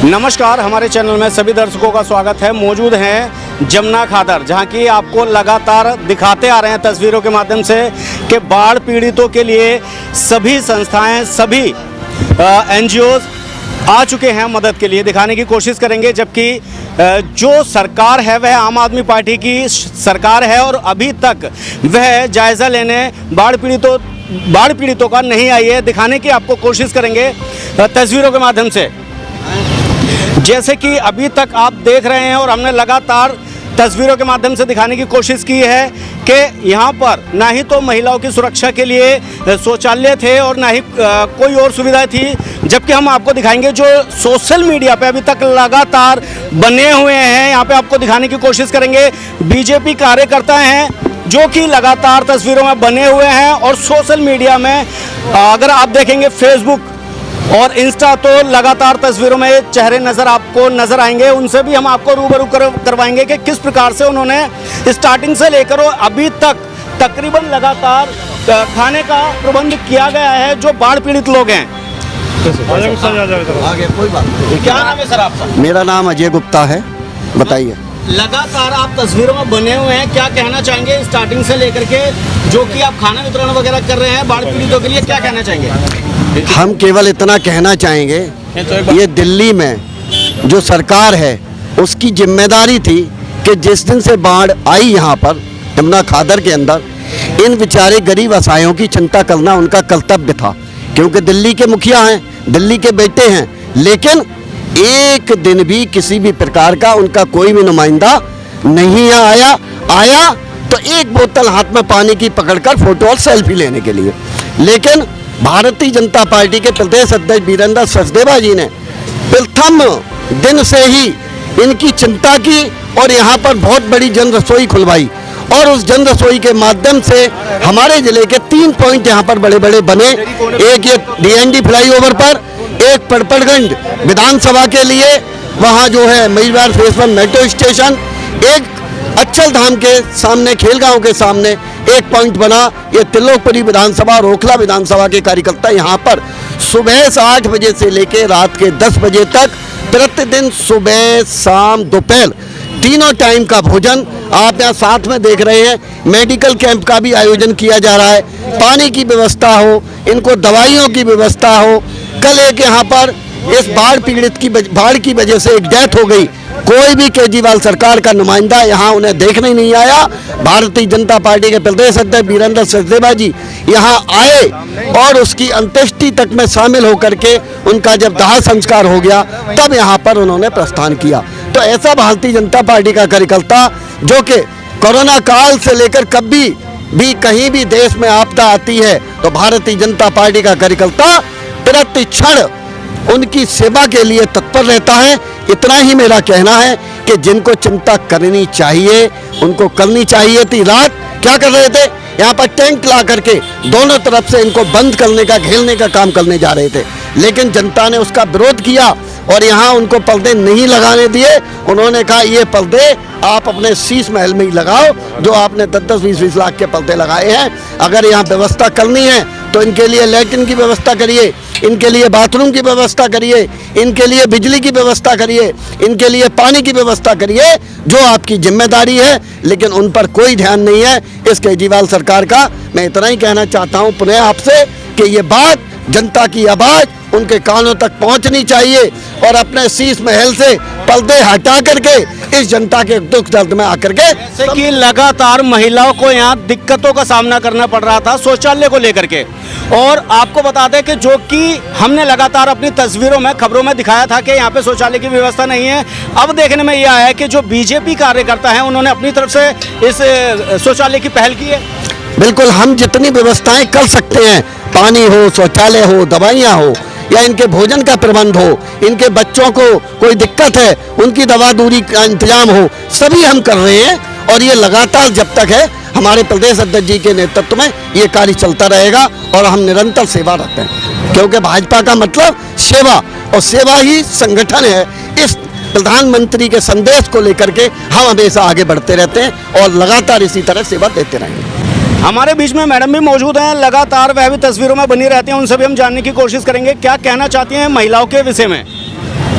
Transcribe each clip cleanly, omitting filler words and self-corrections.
नमस्कार, हमारे चैनल में सभी दर्शकों का स्वागत है। मौजूद हैं जमुना खादर, जहां की आपको लगातार दिखाते आ रहे हैं तस्वीरों के माध्यम से कि बाढ़ पीड़ितों के लिए सभी संस्थाएं, सभी एनजीओ आ चुके हैं मदद के लिए, दिखाने की कोशिश करेंगे। जबकि जो सरकार है वह आम आदमी पार्टी की सरकार है और अभी तक वह जायज़ा लेने बाढ़ पीड़ितों का नहीं आई है। दिखाने की आपको कोशिश करेंगे तस्वीरों के माध्यम से। जैसे कि अभी तक आप देख रहे हैं और हमने लगातार तस्वीरों के माध्यम से दिखाने की कोशिश की है कि यहाँ पर ना ही तो महिलाओं की सुरक्षा के लिए शौचालय थे और ना ही कोई और सुविधाएं थी। जबकि हम आपको दिखाएंगे जो सोशल मीडिया पे अभी तक लगातार बने हुए हैं, यहाँ पे आपको दिखाने की कोशिश करेंगे। बीजेपी कार्यकर्ता हैं जो कि लगातार तस्वीरों में बने हुए हैं और सोशल मीडिया में अगर आप देखेंगे फेसबुक और इंस्टा तो लगातार तस्वीरों में चेहरे आपको नजर आएंगे। उनसे भी हम आपको रूबरू करवाएंगे कि किस प्रकार से उन्होंने स्टार्टिंग से लेकर अभी तक तकरीबन लगातार खाने का प्रबंध किया गया है जो बाढ़ पीड़ित लोग हैं। आगे कोई बात नहीं। क्या नाम है सर आपका? मेरा नाम अजय गुप्ता है। बताइए। लगातार आप तस्वीरों में बने हुए हैं, क्या कहना चाहेंगे स्टार्टिंग से लेकर के जो कि आप खाना वितरण वगैरह कर रहे हैं बाढ़ पीड़ितों के लिए, क्या कहना चाहेंगे? हम केवल इतना कहना चाहेंगे, ये दिल्ली में जो सरकार है उसकी जिम्मेदारी थी कि जिस दिन से बाढ़ आई यहाँ पर जमुना खादर के अंदर, इन बेचारे गरीब असहायों की चिंता करना उनका कर्तव्य था, क्योंकि दिल्ली के मुखिया हैं, दिल्ली के बेटे हैं। लेकिन एक दिन भी किसी भी प्रकार का उनका कोई भी नुमाइंदा नहीं आया तो एक बोतल हाथ में पानी की पकड़कर फोटो और सेल्फी लेने के लिए। लेकिन भारतीय जनता पार्टी के प्रदेश अध्यक्ष वीरेंद्र सचदेवा जी ने प्रथम दिन से ही इनकी चिंता की और यहाँ पर बहुत बड़ी जन रसोई खुलवाई और उस जन रसोई के माध्यम से हमारे जिले के 3 पॉइंट यहाँ पर बड़े बड़े बने। एक ये DND फ्लाईओवर पर, एक पड़पड़गंज विधानसभा के लिए वहाँ जो है महीवार फेस 1 मेट्रो स्टेशन, एक अचल धाम के सामने खेलगांव के सामने एक पॉइंट बना। ये त्रिलोकपुरी विधानसभा और ओखला विधानसभा के कार्यकर्ता यहाँ पर सुबह 8 बजे से लेकर रात के 10 बजे तक प्रतिदिन सुबह शाम दोपहर तीनों टाइम का भोजन आप यहाँ साथ में देख रहे हैं। मेडिकल कैंप का भी आयोजन किया जा रहा है, पानी की व्यवस्था हो, इनको दवाइयों की व्यवस्था हो। कल एक यहाँ पर इस बाढ़ पीड़ित की बाढ़ की वजह से एक डेथ हो गई, कोई भी केजरीवाल सरकार का नुमाइंदा यहाँ उन्हें देखने नहीं आया। भारतीय जनता पार्टी के प्रदेश अध्यक्ष वीरेंद्र सचदेवा जी यहाँ आए और उसकी अंत्येष्टि तक में शामिल होकर के उनका जब दाह संस्कार हो गया तब यहाँ पर उन्होंने प्रस्थान किया। तो ऐसा भारतीय जनता पार्टी का कार्यकर्ता जो कि कोरोना काल से लेकर कभी भी कहीं भी देश में आपदा आती है तो भारतीय जनता पार्टी का कार्यकर्ता प्रति क्षण उनकी सेवा के लिए तत्पर रहता है। इतना ही मेरा कहना है कि जिनको चिंता करनी चाहिए उनको करनी चाहिए थी। रात क्या कर रहे थे, यहाँ पर टेंट ला करके दोनों तरफ से इनको बंद करने का, घेरने का काम करने जा रहे थे, लेकिन जनता ने उसका विरोध किया और यहाँ उनको पर्दे नहीं लगाने दिए। उन्होंने कहा ये पर्दे आप अपने शीश महल में ही लगाओ, जो आपने 10-20 लाख के पर्दे लगाए हैं। अगर यहाँ व्यवस्था करनी है तो इनके लिए लैट्रिन की व्यवस्था करिए, इनके लिए बाथरूम की व्यवस्था करिए, इनके लिए बिजली की व्यवस्था करिए, इनके लिए पानी की व्यवस्था करिए, जो आपकी जिम्मेदारी है। लेकिन उन पर कोई ध्यान नहीं है इस केजरीवाल सरकार का। मैं इतना ही कहना चाहता हूँ पुनः आपसे कि ये बात, जनता की आवाज़ उनके कानों तक पहुंचनी चाहिए और अपने शीश महल से पर्दे हटा करके इस जनता के दुख दर्द में आकर के, जैसे कि लगातार महिलाओं को यहाँ दिक्कतों का सामना करना पड़ रहा था शौचालय को लेकर के। और आपको बता दें कि जो कि हमने लगातार अपनी तस्वीरों में, खबरों में दिखाया था कि यहाँ पे शौचालय की व्यवस्था नहीं है। अब देखने में यह आया है कि जो बीजेपी कार्यकर्ता हैं उन्होंने अपनी तरफ से इस शौचालय की पहल की है। बिल्कुल, हम जितनी व्यवस्थाएं कर सकते हैं, पानी हो, शौचालय हो, दवाइयाँ हो, या इनके भोजन का प्रबंध हो, इनके बच्चों को कोई दिक्कत है उनकी दवा दूरी का इंतजाम हो, सभी हम कर रहे हैं। और ये लगातार जब तक है हमारे प्रदेश अध्यक्ष जी के नेतृत्व में ये कार्य चलता रहेगा और हम निरंतर सेवा रखते हैं, क्योंकि भाजपा का मतलब सेवा और सेवा ही संगठन है। इस प्रधानमंत्री के संदेश को लेकर के हम हमेशा आगे बढ़ते रहते हैं और लगातार इसी तरह सेवा देते रहेंगे। हमारे बीच में मैडम भी मौजूद हैं, लगातार वह भी तस्वीरों में बनी रहती हैं, उनसे भी हम जानने की कोशिश करेंगे क्या कहना चाहती हैं महिलाओं के विषय में।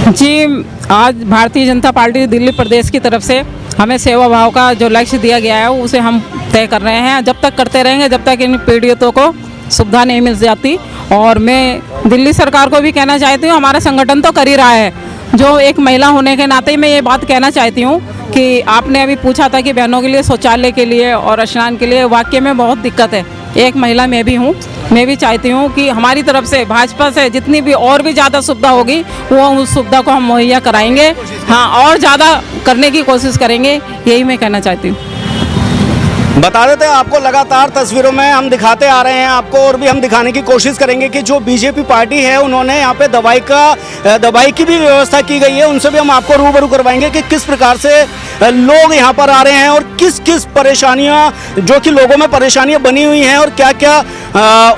जी, आज भारतीय जनता पार्टी दिल्ली प्रदेश की तरफ से हमें सेवा भाव का जो लक्ष्य दिया गया है उसे हम तय कर रहे हैं। जब तक करते रहेंगे जब तक इन पीड़ितों को सुविधा नहीं मिल जाती। और मैं दिल्ली सरकार को भी कहना चाहती हूँ, हमारा संगठन तो कर ही रहा है। जो एक महिला होने के नाते मैं ये बात कहना चाहती हूँ कि आपने अभी पूछा था कि बहनों के लिए शौचालय के लिए और स्नान के लिए वाकई में बहुत दिक्कत है। एक महिला मैं भी हूँ, मैं भी चाहती हूँ कि हमारी तरफ से भाजपा से जितनी भी और भी ज़्यादा सुविधा होगी वो उस सुविधा को हम मुहैया कराएंगे। हाँ, और ज़्यादा करने की कोशिश करेंगे, यही मैं कहना चाहती हूँ। बता देते हैं आपको, लगातार तस्वीरों में हम दिखाते आ रहे हैं आपको, और भी हम दिखाने की कोशिश करेंगे कि जो बीजेपी पार्टी है उन्होंने यहाँ पे दवाई की भी व्यवस्था की गई है। उनसे भी हम आपको रूबरू करवाएंगे कि किस प्रकार से लोग यहाँ पर आ रहे हैं और किस किस परेशानियाँ, जो कि लोगों में परेशानियाँ बनी हुई हैं और क्या क्या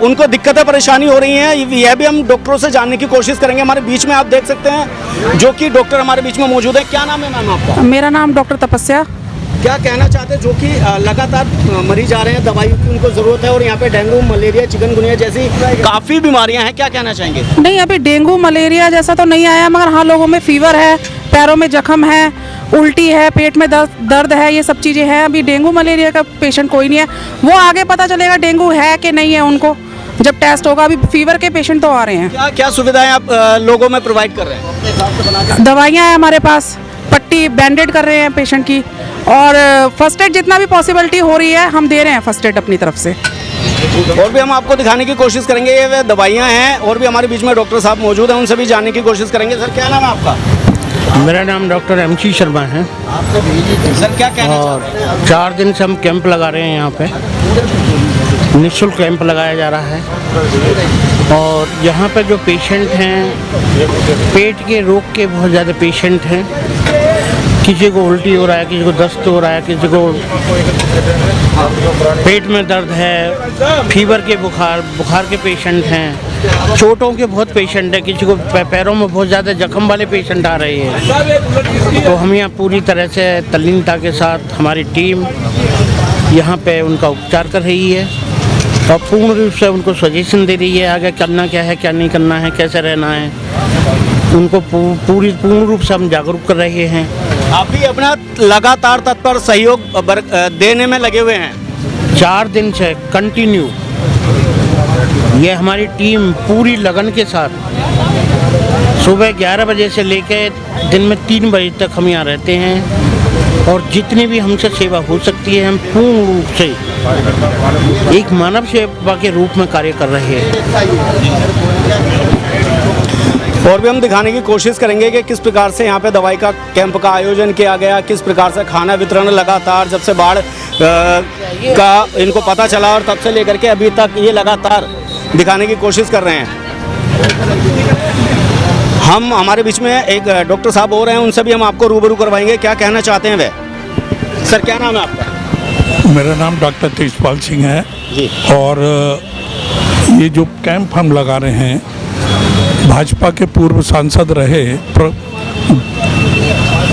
उनको दिक्कतें परेशानी हो रही हैं, यह भी हम डॉक्टरों से जानने की कोशिश करेंगे। हमारे बीच में आप देख सकते हैं जो कि डॉक्टर हमारे बीच में मौजूद है। क्या नाम है मैम आपका? मेरा नाम डॉक्टर तपस्या। क्या कहना चाहते हैं जो कि लगातार मरीज आ रहे हैं, दवाई की उनको ज़रूरत है और यहाँ पे डेंगू, मलेरिया, चिकनगुनिया जैसी काफ़ी बीमारियाँ हैं, क्या कहना चाहेंगे? नहीं, अभी डेंगू मलेरिया जैसा तो नहीं आया, मगर हाँ लोगों में फीवर है, पैरों में जख्म है, उल्टी है, पेट में दर्द है, ये सब चीज़ें हैं। अभी डेंगू मलेरिया का पेशेंट कोई नहीं है, वो आगे पता चलेगा डेंगू है कि नहीं है उनको जब टेस्ट होगा। अभी फीवर के पेशेंट तो आ रहे हैं। क्या क्या सुविधाएं आप लोगों में प्रोवाइड कर रहे हैं? दवाइयाँ हैं हमारे पास, पट्टी बैंडेड कर रहे हैं पेशेंट की, और फर्स्ट एड जितना भी पॉसिबिलिटी हो रही है हम दे रहे हैं फर्स्ट एड अपनी तरफ से। और भी हम आपको दिखाने की कोशिश करेंगे, ये दवाइयाँ हैं। और भी हमारे बीच में डॉक्टर साहब मौजूद हैं, उनसे भी जानने की कोशिश करेंगे। सर, क्या नाम है आपका? मेरा नाम डॉक्टर MC शर्मा है। सर, क्या कहना चाहते हैं? 4 दिन से हम कैंप लगा रहे हैं, यहाँ पे निःशुल्क कैंप लगाया जा रहा है। और यहाँ पे जो पेशेंट हैं, पेट के रोग के बहुत ज़्यादा पेशेंट हैं। किसी को उल्टी हो रहा है, किसी को दस्त हो रहा है, किसी को पेट में दर्द है, फीवर के बुखार के पेशेंट हैं, चोटों के बहुत पेशेंट हैं, किसी को पैरों में बहुत ज़्यादा जख्म वाले पेशेंट आ रहे हैं। तो हम यहाँ पूरी तरह से तल्लीनता के साथ हमारी टीम यहाँ पे उनका उपचार कर रही है और पूर्ण रूप से उनको सजेशन दे रही है आगे करना क्या है, क्या नहीं करना है, कैसे रहना है। उनको पूर्ण रूप से हम जागरूक कर रहे हैं। आप भी अपना लगातार तत्पर सहयोग देने में लगे हुए हैं। 4 दिन से कंटिन्यू ये हमारी टीम पूरी लगन के साथ सुबह 11 बजे से लेकर दिन में 3 बजे तक हम यहाँ रहते हैं और जितनी भी हमसे सेवा हो सकती है हम पूर्ण रूप से एक मानव सेवा के रूप में कार्य कर रहे हैं। और भी हम दिखाने की कोशिश करेंगे कि किस प्रकार से यहाँ पे दवाई का कैंप का आयोजन किया गया, किस प्रकार से खाना वितरण लगातार जब से बाढ़ का इनको पता चला और तब से लेकर के अभी तक ये लगातार दिखाने की कोशिश कर रहे हैं। हम हमारे बीच में एक डॉक्टर साहब हो रहे हैं, उनसे भी हम आपको रूबरू करवाएंगे। क्या कहना चाहते हैं वे? सर, क्या नाम है आपका? मेरा नाम डॉक्टर तेजपाल सिंह है जी। और ये जो कैंप हम लगा रहे हैं, भाजपा के पूर्व सांसद रहे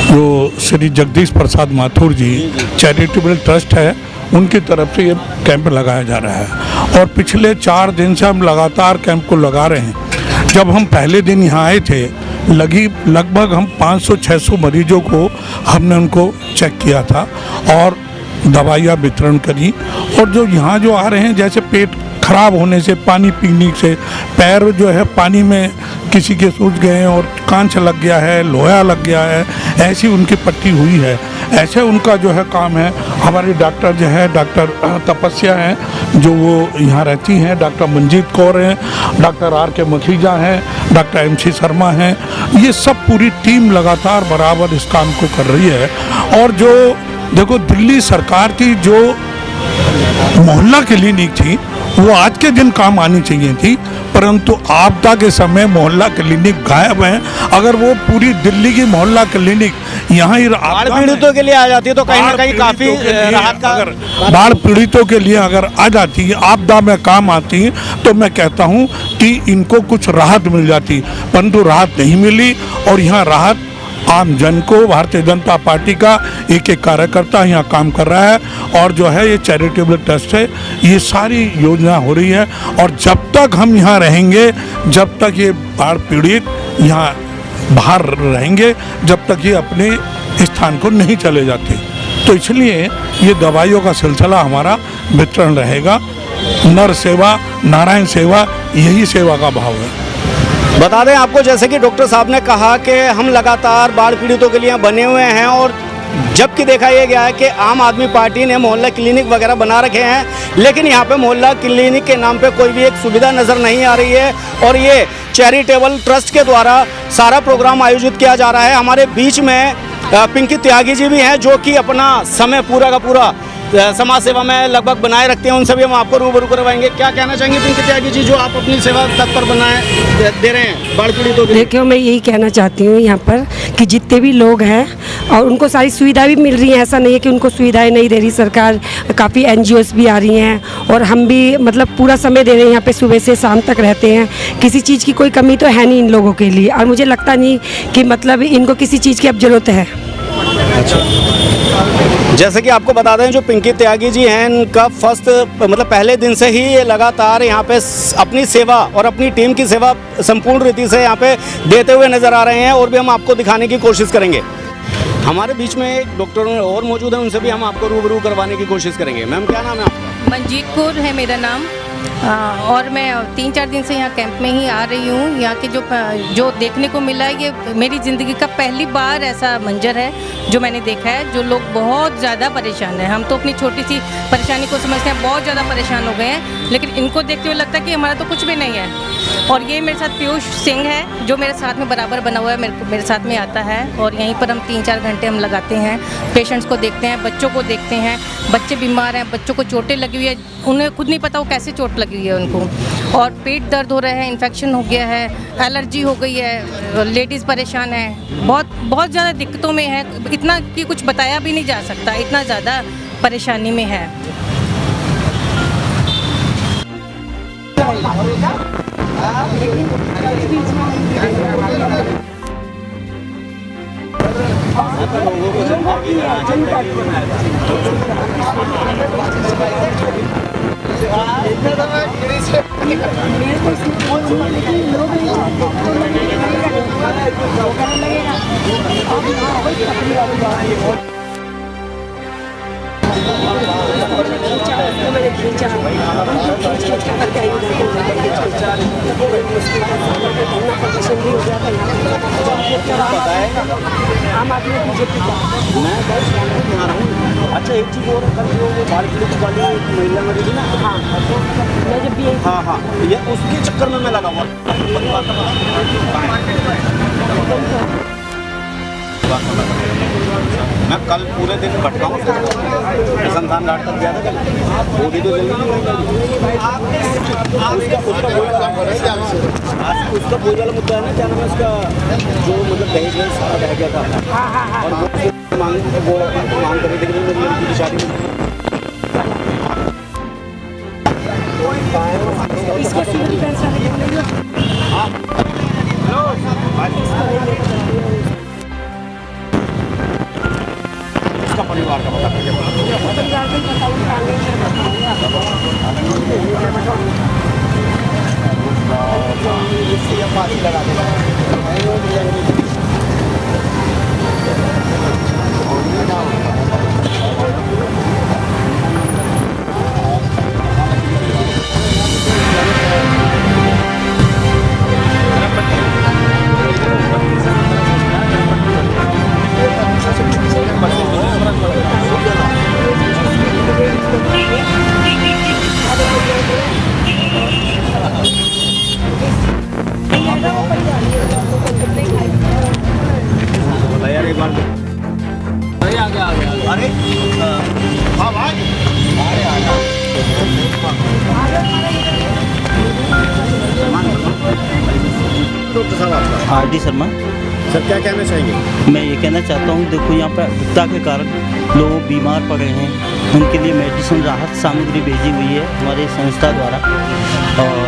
जो श्री जगदीश प्रसाद माथुर जी, चैरिटेबल ट्रस्ट है, उनकी तरफ से ये कैंप लगाया जा रहा है। और पिछले 4 दिन से हम लगातार कैंप को लगा रहे हैं। जब हम पहले दिन यहाँ आए थे, लगभग हम 500-600 मरीजों को हमने उनको चेक किया था और दवाइयाँ वितरण करी। और जो यहाँ जो आ रहे हैं, जैसे पेट खराब होने से, पानी पीने से, पैर जो है पानी में किसी के सूज गए हैं और कांच लग गया है, लोहा लग गया है, ऐसी उनकी पट्टी हुई है, ऐसे उनका जो है काम है। हमारी डॉक्टर जो है डॉक्टर तपस्या हैं, जो वो यहाँ रहती हैं, डॉक्टर मंजीत कौर हैं, डॉक्टर RK मखीजा हैं, डॉक्टर MC शर्मा हैं, ये सब पूरी टीम लगातार बराबर इस काम को कर रही है। और जो देखो, दिल्ली सरकार की जो मोहल्ला क्लिनिक थी वो आज के दिन काम आनी चाहिए थी, परंतु आपदा के समय मोहल्ला क्लिनिक गायब है। अगर वो पूरी दिल्ली की मोहल्ला क्लिनिक यहाँ ही बाढ़ पीड़ितों के लिए आ जाती है तो कहीं ना कहीं काफ़ी राहत का, अगर बाढ़ पीड़ितों के लिए अगर आ जाती है, आपदा में काम आती है, तो मैं कहता हूँ कि इनको कुछ राहत मिल जाती, परंतु राहत नहीं मिली। और यहाँ राहत आम जन को, भारतीय जनता पार्टी का एक कार्यकर्ता यहाँ काम कर रहा है और जो है ये चैरिटेबल ट्रस्ट है, ये सारी योजना हो रही है। और जब तक हम यहाँ रहेंगे, जब तक ये बाढ़ पीड़ित यहाँ बाहर रहेंगे जब तक ये अपने स्थान को नहीं चले जाते। तो इसलिए ये दवाइयों का सिलसिला हमारा वितरण रहेगा। नर सेवा नारायण सेवा, यही सेवा का भाव है। बता दें आपको, जैसे कि डॉक्टर साहब ने कहा कि हम लगातार बाढ़ पीड़ितों के लिए बने हुए हैं, और जबकि देखा यह गया है कि आम आदमी पार्टी ने मोहल्ला क्लिनिक वगैरह बना रखे हैं, लेकिन यहाँ पे मोहल्ला क्लिनिक के नाम पे कोई भी एक सुविधा नज़र नहीं आ रही है। और ये चैरिटेबल ट्रस्ट के द्वारा सारा प्रोग्राम आयोजित किया जा रहा है। हमारे बीच में पिंकी त्यागी जी भी हैं, जो कि अपना समय पूरा का पूरा समाज सेवा में लगभग बनाए रखते हैं। उनसे भी हम आपको रूबरू करवाएंगे। क्या कहना चाहेंगे पिंकी त्यागी जी, जो आप अपनी सेवा तत्पर दे रहे हैं बाढ़ पीड़ितों के लिए? देखियो, मैं यही कहना चाहती हूँ यहाँ पर कि जितने भी लोग हैं और उनको सारी सुविधा भी मिल रही है, ऐसा नहीं है कि उनको सुविधाएं नहीं दे रही सरकार। काफ़ी NGOs भी आ रही हैं और हम भी मतलब पूरा समय दे रहे हैं यहाँ पे, सुबह से शाम तक रहते हैं। किसी चीज़ की कोई कमी तो है नहीं इन लोगों के लिए, और मुझे लगता नहीं कि मतलब इनको किसी चीज़ की अब ज़रूरत है। जैसे कि आपको बता दें, जो पिंकी त्यागी जी हैं, इनका फर्स्ट मतलब पहले दिन से ही ये लगातार यहाँ पे अपनी सेवा और अपनी टीम की सेवा संपूर्ण रीति से यहाँ पे देते हुए नज़र आ रहे हैं, और भी हम आपको दिखाने की कोशिश करेंगे। हमारे बीच में एक डॉक्टर और मौजूद हैं, उनसे भी हम आपको रूबरू करवाने की कोशिश करेंगे। मैम, क्या नाम है आपका? मंजीत कौर है मेरा नाम। और मैं 3-4 दिन से यहाँ कैंप में ही आ रही हूँ। यहाँ के जो देखने को मिला है, ये मेरी ज़िंदगी का पहली बार ऐसा मंजर है जो मैंने देखा है। जो लोग बहुत ज़्यादा परेशान हैं, हम तो अपनी छोटी सी परेशानी को समझते हैं, बहुत ज़्यादा परेशान हो गए हैं, लेकिन इनको देखते हुए लगता है कि हमारा तो कुछ भी नहीं है। और ये मेरे साथ पीयूष सिंह है, जो मेरे साथ में बराबर बना हुआ है, मेरे साथ में आता है, और यहीं पर हम 3-4 घंटे हम लगाते हैं। पेशेंट्स को देखते हैं, बच्चों को देखते हैं। बच्चे बीमार हैं, बच्चों को चोटें लगी हुई है, उन्हें खुद नहीं पता वो कैसे चोट लगी हुई है उनको, और पेट दर्द हो रहा है, इन्फेक्शन हो गया है, एलर्जी हो गई है, लेडीज़ परेशान है, बहुत ज़्यादा दिक्कतों में है। इतना कि कुछ बताया भी नहीं जा सकता, इतना ज़्यादा परेशानी में है। अच्छा, एक चीज़ और, कल जो वो बाढ़ पीड़ित वाली महिला मरी थी ना, मैं जब भी हाँ, ये उसके चक्कर में मैं लगा हुआ। मैं कल पूरे दिन भटका हूँ, संतान घाट तक गया था कल, वो भी तो जल्दी उसका वही वाला मुद्दा है ना, क्या नाम है उसका, जो मतलब दहेज में सारा बह गया था, और वो मांग कर रही थी कि मेरी लड़की की शादी इसका परिवार का पता करके अरे हाँ भाई, डॉक्टर साहब आपका? RD शर्मा। सर, क्या कहना चाहेंगे? मैं ये कहना चाहता हूँ, देखो यहाँ पर विपदा के कारण लोग बीमार पड़ रहे हैं, उनके लिए मेडिसिन राहत सामग्री भेजी हुई है हमारी संस्था द्वारा, और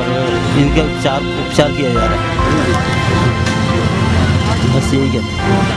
इनका उपचार किया जा रहा है। बस यही कहते हैं।